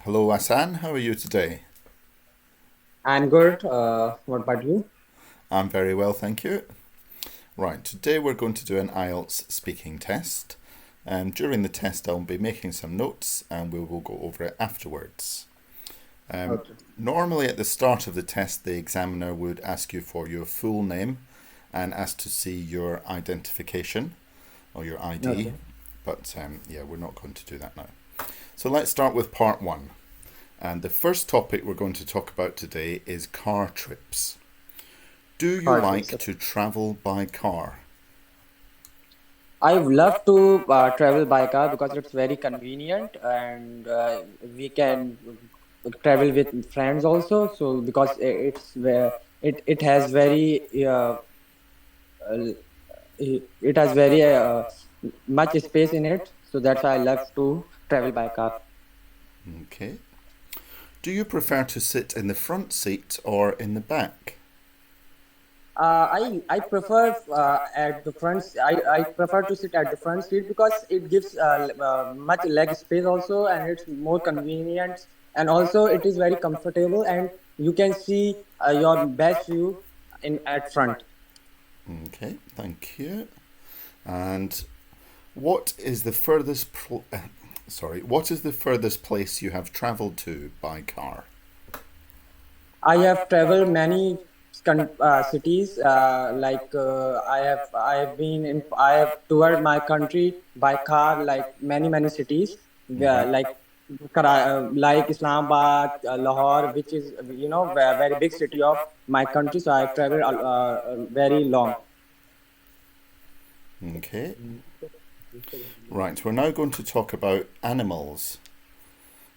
Hello, Ahsan. How are you today? I'm good. What about you? I'm very well, thank you. Right, today we're going to do an IELTS speaking test. During the test, I'll be making some notes and we will go over it afterwards. Um, Okay. Normally, at the start of the test, the examiner would ask you for your full name and ask to see your identification or your ID, Okay. but yeah, we're not going to do that now. So let's start with part one. And the first topic we're going to talk about today is car trips. Do you Hard trips. like Okay. to travel by car? I would love to travel by car because it's very convenient and we can travel with friends also. So because it has very uh, it has very much space in it. So that's why I love to travel by car. Okay. Do you prefer to sit in the front seat or in the back? I prefer at the front. I prefer to sit at the front seat because it gives much leg space also, and it's more convenient, and also it is very comfortable, and you can see your best view in at front. Okay, thank you. And what is the furthest what is the furthest place you have traveled to by car? I have traveled many cities. I have been in. I have toured my country by car, like many cities, like like Islamabad, Lahore, which is very big city of my country. So I have traveled very long. Okay. Right, we're now going to talk about animals,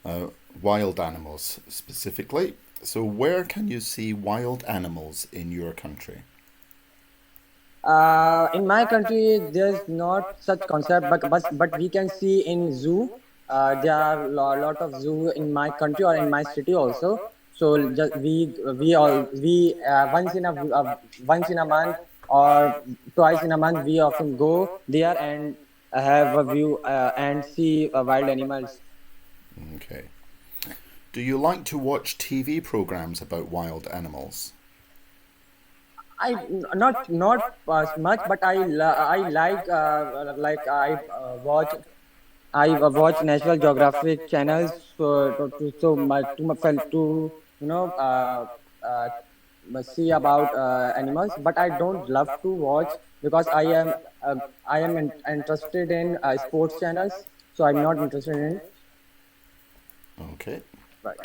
uh, wild animals specifically. So, where can you see wild animals in your country? In my country, there's not such concept, but we can see in zoo. There are lot of zoo in my country or in my city also. So just we once in a month or twice in a month we often go there and have a view and see wild animals. Okay. Do you like to watch TV programs about wild animals? Not as much, but I like I watch. I watch National Geographic channels to uh, see about animals, but I don't love to watch because I am interested in sports channels, so I'm not interested in. Okay. Right.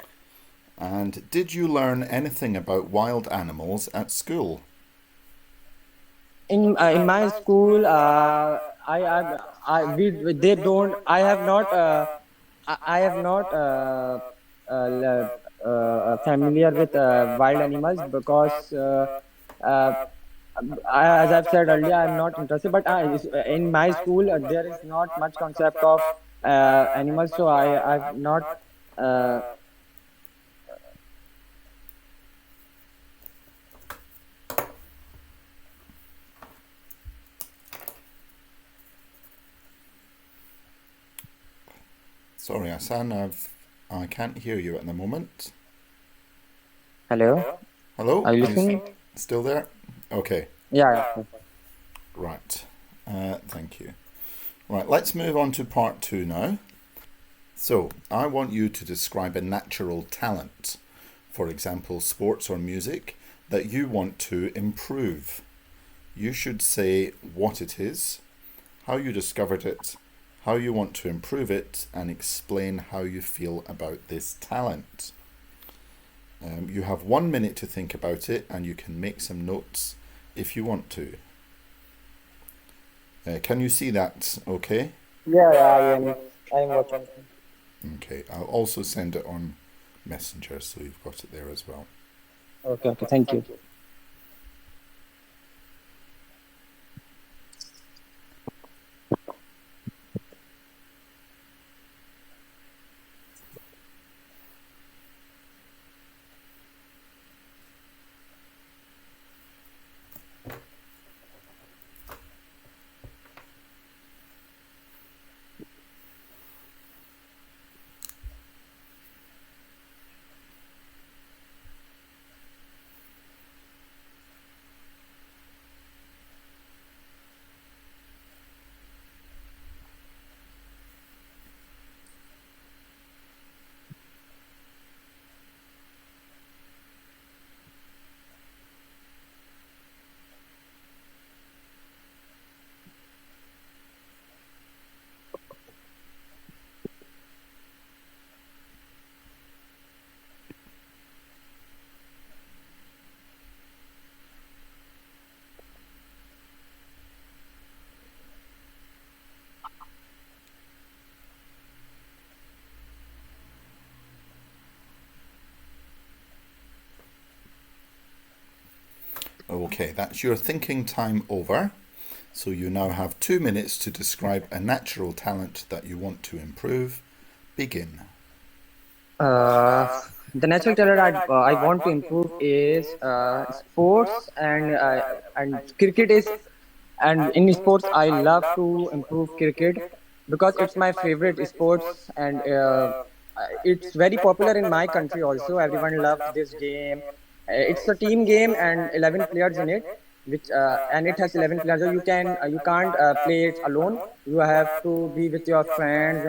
And did you learn anything about wild animals at school? In my school, I we they don't. I have not familiar with wild animals because as I've said earlier, I'm not interested. But in my school, there is not much concept of animals, so I've not. Uh, Sorry, Hassan, I can't hear you at the moment. Hello, Hello? are you Are you listening? still there? Okay, Yeah, yeah. right. Thank you. Right, let's move on to part two now. So, I want you to describe a natural talent, for example, sports or music, that you want to improve. You should say what it is, how you discovered it, how you want to improve it, and explain how you feel about this talent. You have 1 minute to think about it, and you can make some notes if you want to. Can you see that? Okay. Yeah, yeah, I am watching. Okay. I'll also send it on Messenger so you've got it there as well. Okay, okay, thank you. Okay, that's your thinking time over. So you now have 2 minutes to describe a natural talent that you want to improve. Begin. Uh, the natural talent I want to improve is sports and cricket is and in sports I love to improve cricket because it's my favorite sports and it's very popular in my country also. Everyone loves this game. It's a team game and 11 players in it, which and it has 11 players. So you can't play it alone. You have to be with your friends.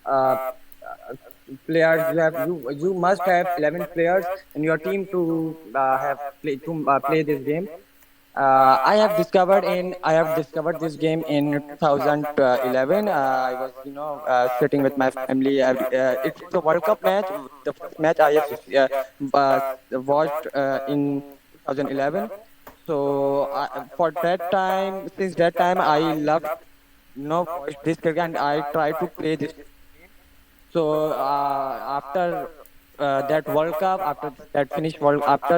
Uh, players you must have 11 players in your team to play this game. I have discovered this game in 2011. I was sitting with my family. It's a World Cup match. The first match I have watched in 2011. So for that time, since that time, I love watch this cricket and I try to play this game. So after that World Cup, after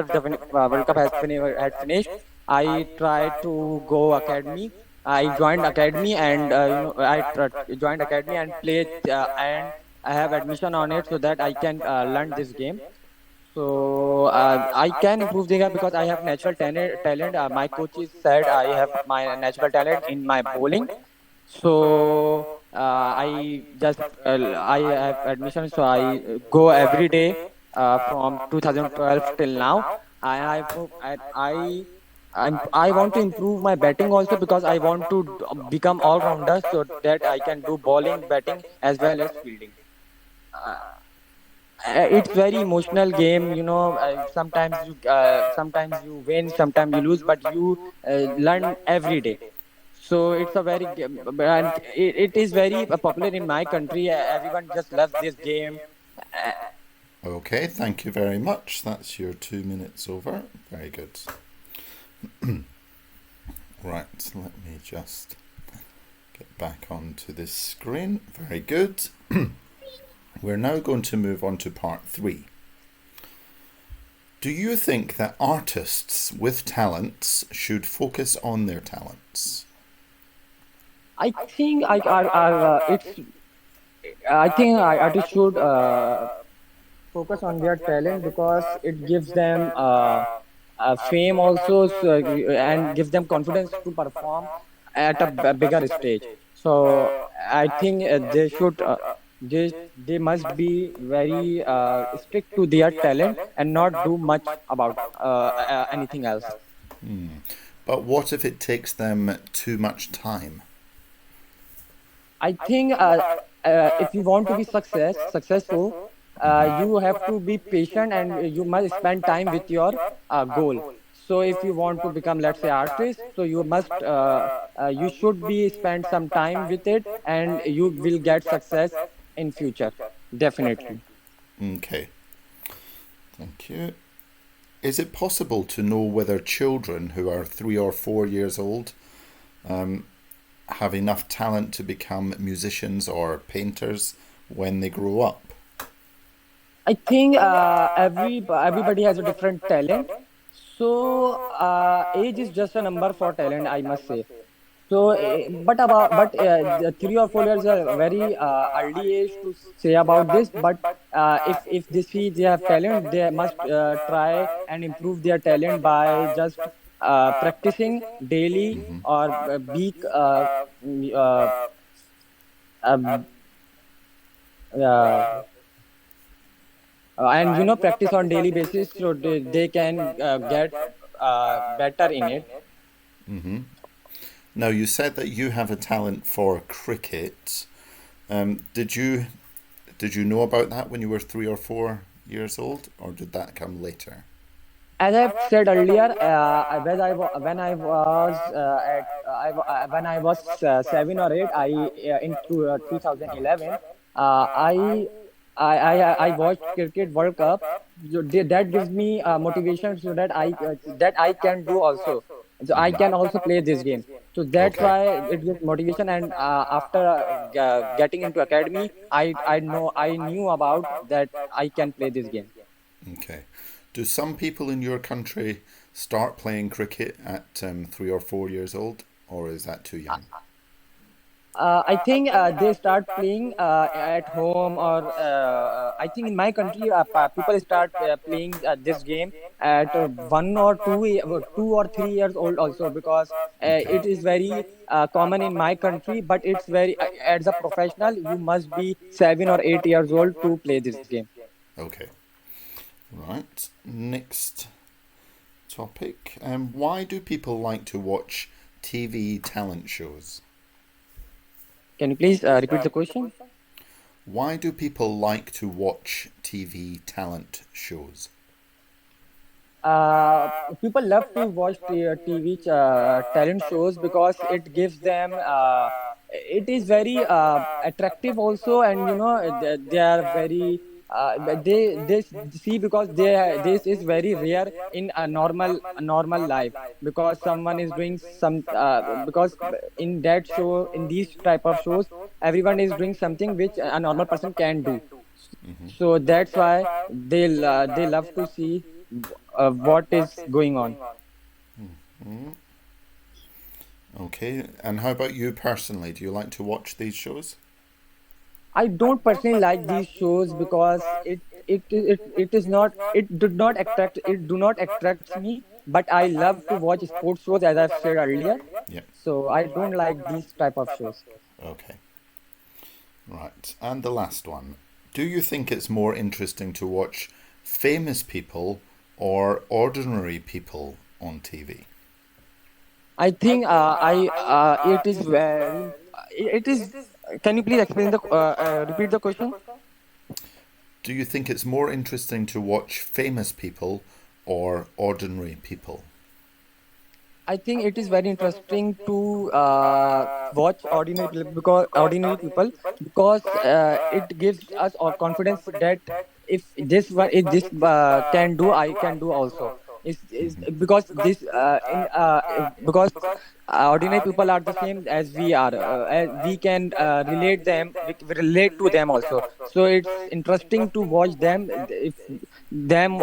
the World Cup had finished, I tried to go academy. I joined academy and joined academy and played and I have admission on it so that I can learn this game. So I can improve the game because I have natural talent. My coaches said I have my natural talent in my bowling. So I have admission, so I go every day from 2012 till now. I I want to improve my batting also because I want to become all rounder so that I can do bowling, batting as well as fielding. Uh, it's very emotional game, sometimes you win, sometimes you lose, but you learn every day. So it's a and it is very popular in my country. Everyone just loves this game. Uh, Okay, thank you very much. That's your 2 minutes over. Very good. Right, let me just get back onto this screen. Very good. We're now going to move on to part 3. Do you think that artists with talents should focus on their talents? I think I think artists should focus on their talent because it gives them fame also, so, and gives them confidence to perform at a bigger stage. So I think they must be very strict to their talent and not do much about anything else. But what if it takes them too much time? I think if you want to be successful, you have to be patient and you must spend time with your goal. So if you want to become, let's say, artist, so you should be spend some time with it, and you will get success in future, definitely. Okay, thank you. Is it possible to know whether children who are 3 or 4 years old have enough talent to become musicians or painters when they grow up? I think everybody has a different talent. So age is just a number for talent, I must say. So, the 3 or 4 years are very early age to say about this. But if they have talent, they must try and improve their talent by just practicing daily or be uh, uh, uh, and practice on daily basis so they can get better in it. Now, you said that you have a talent for cricket. Did you know about that when you were 3 or 4 years old, or did that come later? As I've said earlier, when I was when I was 7 or 8, in 2011, I I watched cricket World Cup. That gives me motivation so that I can do also. So I can also play this game. So that's Okay. why it gives motivation. And after getting into academy, I knew about that I can play this game. Okay. Do some people in your country start playing cricket at 3 or 4 years old, or is that too young? I think they start playing at home, or I think in my country, people start playing this game at 1 or 2 or 3 years old also, because Okay. it is very common in my country. But it's very as a professional, you must be 7 or 8 years old to play this game. Okay. Right. Next topic. Why do people like to watch TV talent shows? Can you please repeat the question? Why do people like to watch TV talent shows? uh, People love to watch TV talent shows because it gives them it is very attractive also, and they are very they see, because this is very rare in a normal life, because someone is doing some because in that show, in these type of shows, everyone is doing something which a normal person can do. So that's why they love to see what is going on. Mm. Okay. And how about you personally? Do you like to watch these shows? I don't personally like these shows because it is not, it do not attracts me. But I love to watch sports shows, as I've said earlier. Yeah. So I don't like these type of shows. Okay. Right. And the last one. Do you think it's more interesting to watch famous people or ordinary people on TV? I think I it is very it is. Can you please explain the repeat the question? Do you think it's more interesting to watch famous people or ordinary people? I think it is very interesting to watch ordinary people, because it gives us our confidence that if this can do, I can do also. Is because this in because ordinary people are the same as we are. We can we relate to them also. So it's interesting to watch them, if them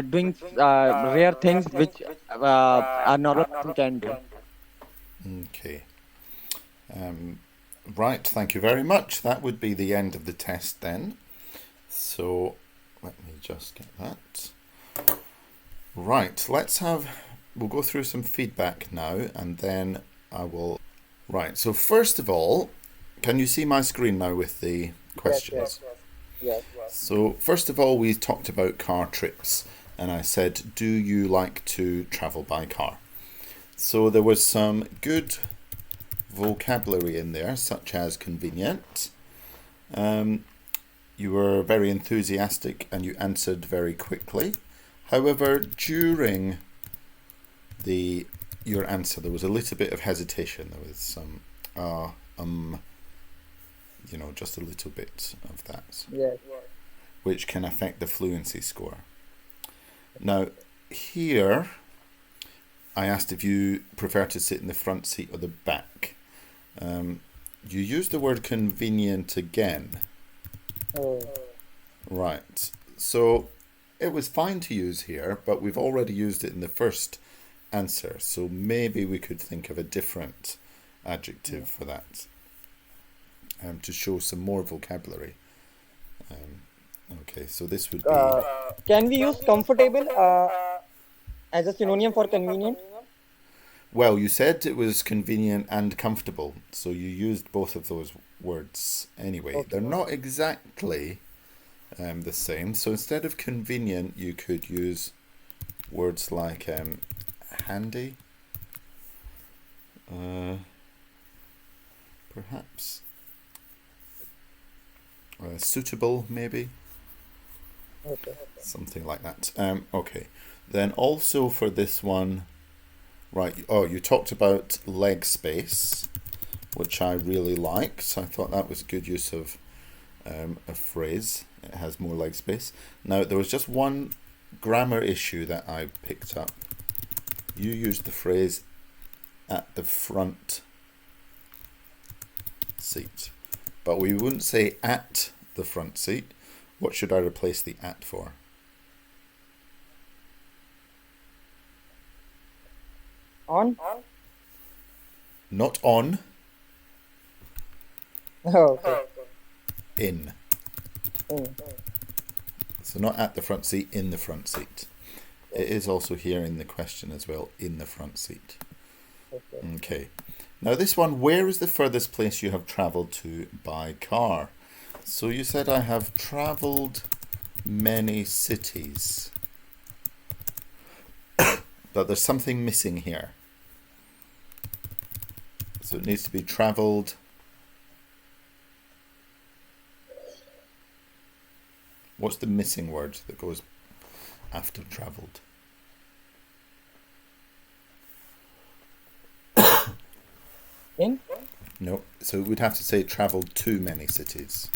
doing rare things which a normal person can do. Okay. Um, right, thank you very much. That would be the end of the test then. So let me just get that. Right, we'll go through some feedback now, and then I will. Right, so first of all, can you see my screen now with the questions? Yes. So first of all, we talked about car trips, and I said, do you like to travel by car? So there was some good vocabulary in there, such as convenient. You were very enthusiastic and you answered very quickly. However, during your answer, there was a little bit of hesitation. There was some, just a little bit of that, Yes. which can affect the fluency score. Now, here, I asked if you prefer to sit in the front seat or the back. You used the word convenient again. Oh. Right. So it was fine to use here, but we've already used it in the first answer. So maybe we could think of a different adjective for that, to show some more vocabulary. Okay, so this would be... Can we use comfortable as a synonym for convenient? Well, you said it was convenient and comfortable, so you used both of those words anyway. Okay. They're not exactly the same. So instead of convenient, you could use words like handy, perhaps, suitable, maybe. Okay. Something like that. Okay. Then also for this one, right, you talked about leg space, which I really liked. I thought that was good use of a phrase. It has more leg space. Now, there was just one grammar issue that I picked up. You used the phrase at the front seat, but we wouldn't say at the front seat. What should I replace the at for? On? Not on, Okay. in. In. So not at the front seat, in the front seat. It is also here in the question as well, in the front seat. Okay. Okay. Now this one, where is the furthest place you have travelled to by car? So you said I have travelled many cities. But there's something missing here. So it needs to be travelled. What's the missing word that goes after travelled? In? No. So we'd have to say travelled to many cities.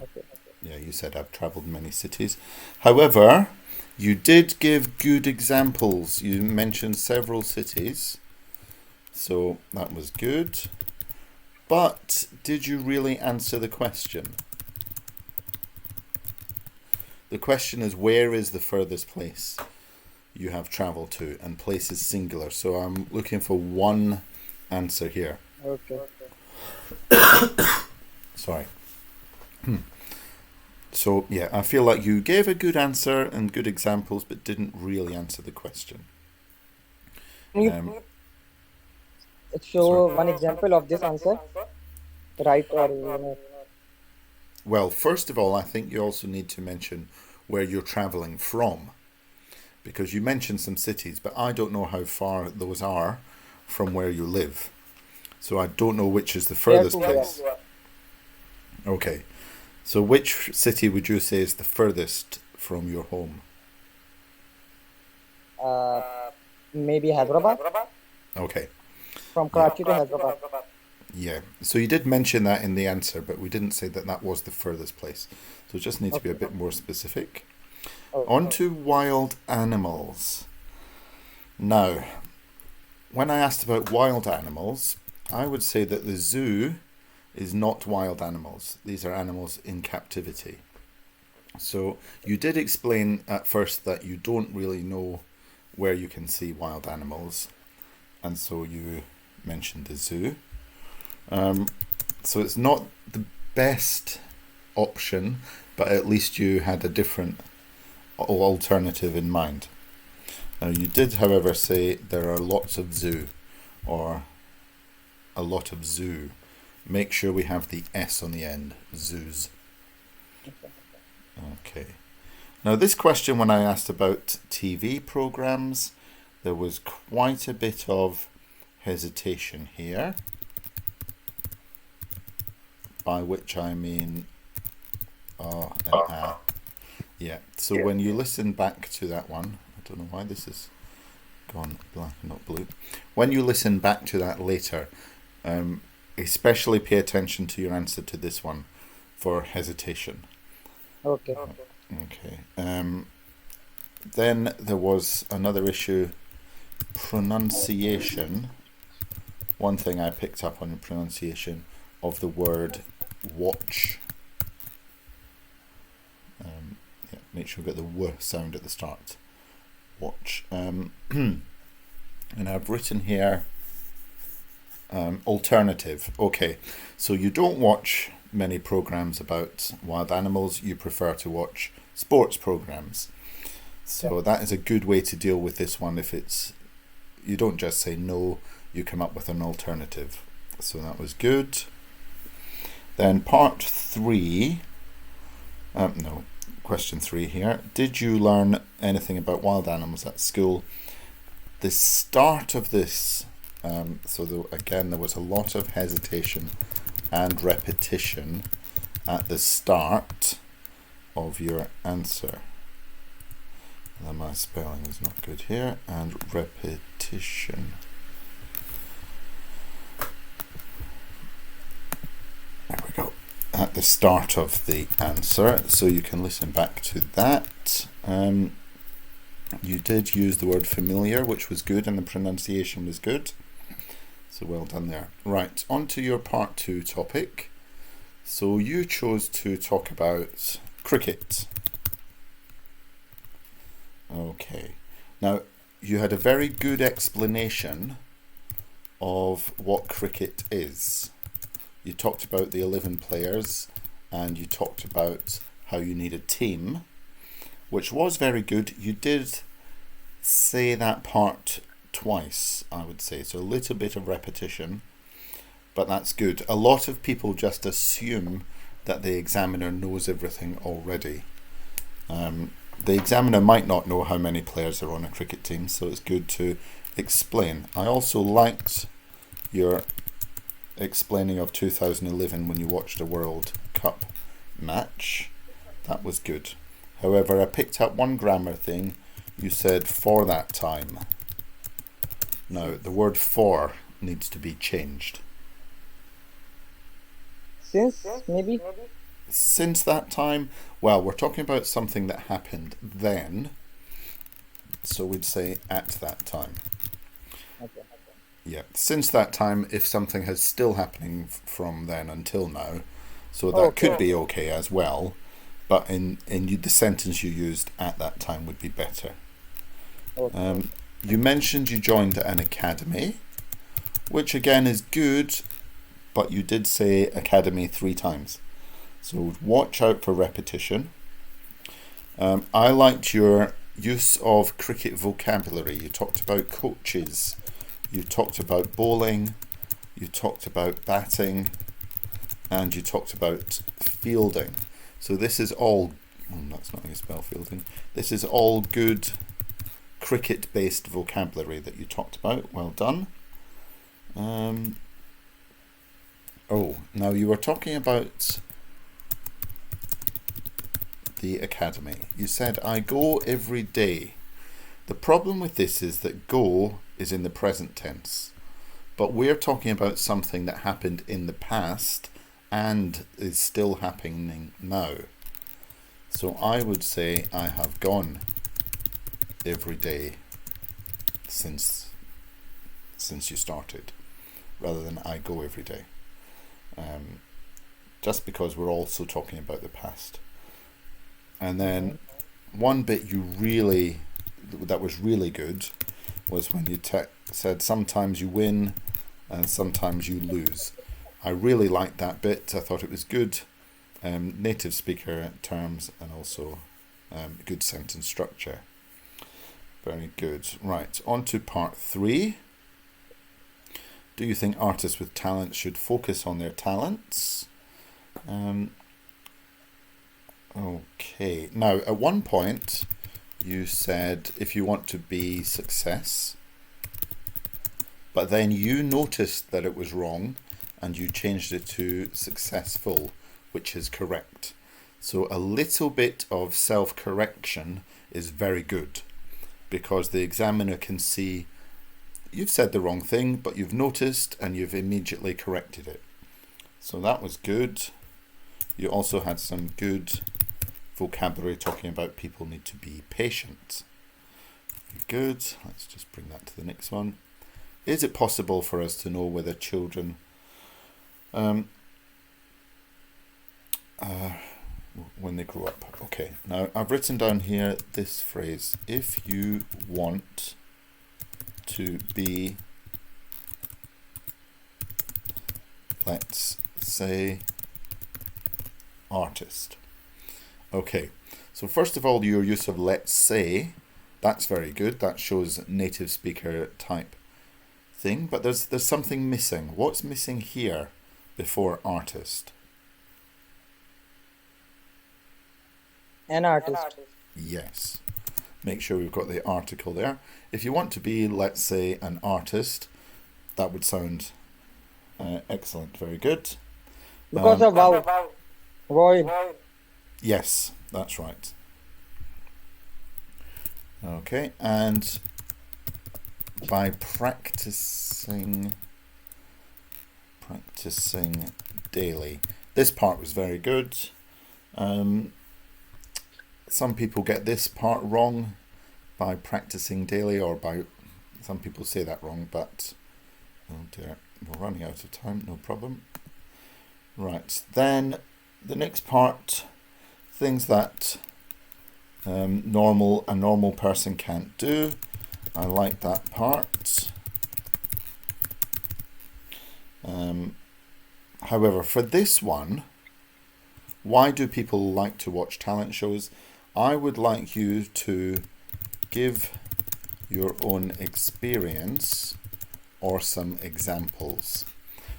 Okay. Yeah, you said I've travelled many cities. However, you did give good examples. You mentioned several cities. So that was good. But did you really answer the question? The question is, where is the furthest place you have travelled to? And place is singular. So I'm looking for one answer here. Okay. Sorry. So, yeah, I feel like you gave a good answer and good examples, but didn't really answer the question. Can you show sorry. one example of this answer? Right or Well, first of all, I think you also need to mention where you're travelling from, because you mentioned some cities, but I don't know how far those are from where you live. So I don't know which is the furthest place. Okay. So which city would you say is the furthest from your home? maybe Hyderabad? Okay. From Karachi to Hyderabad. Yeah. So you did mention that in the answer, but we didn't say that that was the furthest place. So it just needs to be a bit more specific. On to wild animals. Now, when I asked about wild animals, I would say that the zoo is not wild animals. These are animals in captivity. So you did explain at first that you don't really know where you can see wild animals, and so you mentioned the zoo. So it's not the best option, but at least you had a different alternative in mind. Now you did, however, say there are lots of zoo, or a lot of zoo. Make sure we have the S on the end, zoos. Okay. Now this question, when I asked about TV programs, there was quite a bit of hesitation here, by which I mean yeah. So when you listen back to that one, I don't know why this has gone black and not blue. When you listen back to that later, especially pay attention to your answer to this one for hesitation. Okay. Okay. Then there was another issue, pronunciation. One thing I picked up on the pronunciation of the word watch. Yeah, make sure we get the W sound at the start. Watch. And I've written here alternative. Okay, so you don't watch many programs about wild animals, you prefer to watch sports programs. So that is a good way to deal with this one. If it's, you don't just say no, you come up with an alternative. So that was good. Then part 3, question 3 here. Did you learn anything about wild animals at school? The start of this, again, there was a lot of hesitation and repetition at the start of your answer. And my spelling is not good here. And repetition. There we go. At the start of the answer, so you can listen back to that. You did use the word familiar, which was good, and the pronunciation was good. So well done there. Right, on to your part 2 topic. So you chose to talk about cricket. Okay. Now, you had a very good explanation of what cricket is. You talked about the 11 players and you talked about how you need a team, which was very good. You did say that part twice, I would say, so a little bit of repetition, but that's good. A lot of people just assume that the examiner knows everything already. The examiner might not know how many players are on a cricket team, so it's good to explain. I also liked your explaining of 2011 when you watched a World Cup match. That was good. However, I picked up one grammar thing. You said for that time. Now, the word for needs to be changed. Since, maybe? Since that time, well, we're talking about something that happened then, so we'd say at that time. Okay. Yeah, since that time, if something has still happening from then until now, so that could be okay as well, but in the sentence you used at that time would be better. Okay. You mentioned you joined an academy, which again is good, but you did say academy 3 times. So watch out for repetition. I liked your use of cricket vocabulary. You talked about coaches, you talked about bowling, you talked about batting, and you talked about fielding. So this is all, that's not how you spell fielding, this is all good cricket-based vocabulary that you talked about. Well done. Now you were talking about the academy. You said, I go every day. The problem with this is that go is in the present tense, but we're talking about something that happened in the past and is still happening now. So I would say I have gone every day since you started, rather than I go every day. Just because we're also talking about the past. And then one bit that was really good was when you said sometimes you win and sometimes you lose. I really liked that bit. I thought it was good. Native speaker terms and also good sentence structure. Very good. Right, on to part 3. Do you think artists with talent should focus on their talents? Okay. Now, at one point, you said if you want to be success, but then you noticed that it was wrong and you changed it to successful, which is correct. So a little bit of self-correction is very good, because the examiner can see you've said the wrong thing, but you've noticed and you've immediately corrected it. So that was good. You also had some good vocabulary talking about people need to be patient. Very good. Let's just bring that to the next one. Is it possible for us to know whether children when they grow up? Okay, now I've written down here this phrase: if you want to be, let's say, artist. Okay, so first of all, your use of let's say, that's very good. That shows native speaker type thing, but there's something missing. What's missing here before artist? An artist. Yes. Make sure we've got the article there. If you want to be, let's say, an artist, that would sound excellent. Very good. Because of wow. Void. Yes, that's right. Okay, and by practicing daily. This part was very good. Some people get this part wrong, by practicing daily, or by, some people say that wrong, but oh dear, we're running out of time, no problem. Right, then the next part, things that a normal person can't do. I like that part. However, for this one, why do people like to watch talent shows? I would like you to give your own experience or some examples.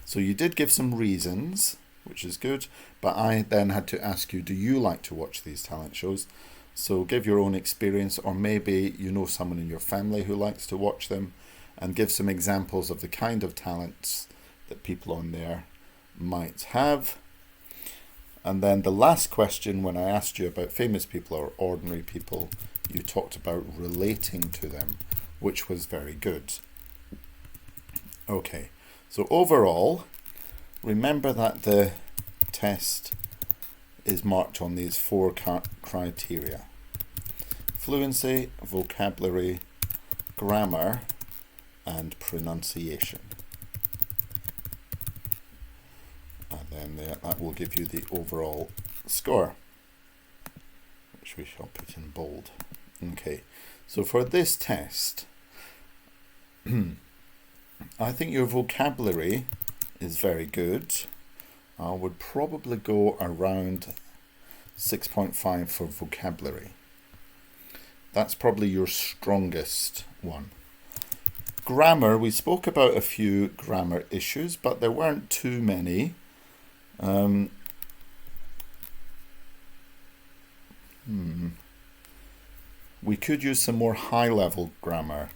So you did give some reasons, which is good, but I then had to ask you, do you like to watch these talent shows? So give your own experience, or maybe you know someone in your family who likes to watch them, and give some examples of the kind of talents that people on there might have. And then the last question, when I asked you about famous people or ordinary people, you talked about relating to them, which was very good. Okay, so overall, remember that the test is marked on these four criteria: fluency, vocabulary, grammar, and pronunciation. And then that will give you the overall score, which we shall put in bold. Okay, so for this test, I think your vocabulary is very good. I would probably go around 6.5 for vocabulary. That's probably your strongest one. Grammar, we spoke about a few grammar issues, but there weren't too many. We could use some more high-level grammar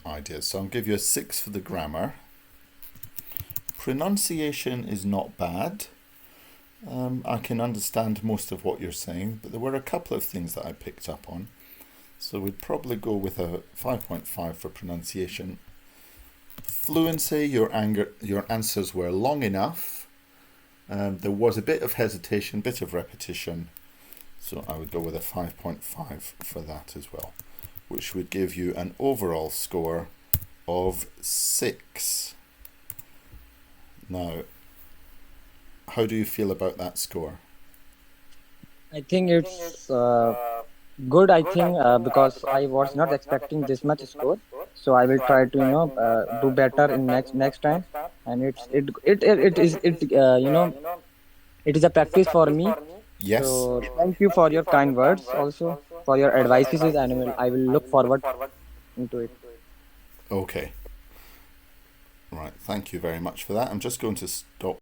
ideas. So I'll give you a 6 for the grammar. Pronunciation is not bad. I can understand most of what you're saying, but there were a couple of things that I picked up on. So we'd probably go with a 5.5 for pronunciation. Fluency, your answers were long enough. There was a bit of hesitation, bit of repetition. So I would go with a 5.5 for that as well, which would give you an overall score of 6. Now, how do you feel about that score? I think it's good. I think because I was not expecting this much score, so I will try to do better in next time. And it is a practice for me. Yes. So thank you for your kind words, also for your advices, and I will look forward into it. Okay. Right. Thank you very much for that. I'm just going to stop